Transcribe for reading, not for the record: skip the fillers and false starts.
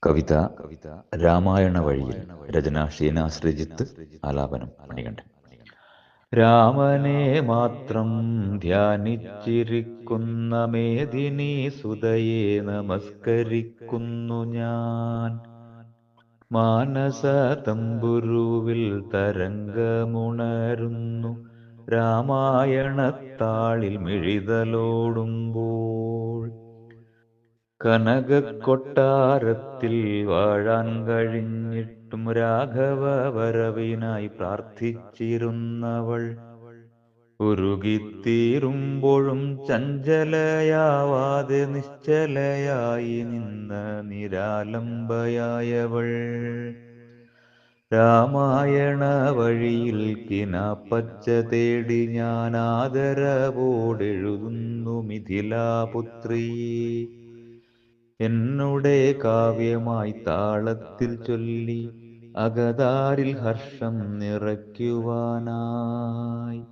കവിത രാമായണ വഴിയിൽ. രചന ഷീന ശ്രീജിത്ത്. ആലാപനം മണികണ്ഠൻ. രാമനെ മാത്രം ധ്യാനിച്ചിരിക്കുന്ന മേദിനി സുതയെ നമസ്കരിക്കുന്നു ഞാൻ. മാനസ തമ്പുരുവിൽ തരംഗമുണരുന്നു രാമായണത്താളിൽ മിഴിതലോടുമ്പോൾ. കനകക്കൊട്ടാരത്തിൽ വാഴാൻ കഴിഞ്ഞിട്ടും രാഘവ വരവിനായി പ്രാർത്ഥിച്ചിരുന്നവൾ ഉരുകിത്തീരുമ്പോഴും ചഞ്ചലയാവാതെ നിശ്ചലയായി നിന്ന നിരാലംബയായവൾ. രാമായണ വഴിയിൽ കിനാപ്പച്ച തേടി ഞാൻ ആദരവോടെഴുതുന്നു മിഥിലാപുത്രിയെ. എന്നുടെ കാവ്യമായി താളത്തിൽ ചൊല്ലി അകതാരിൽ ഹർഷം നിറയ്ക്കുവാനായി.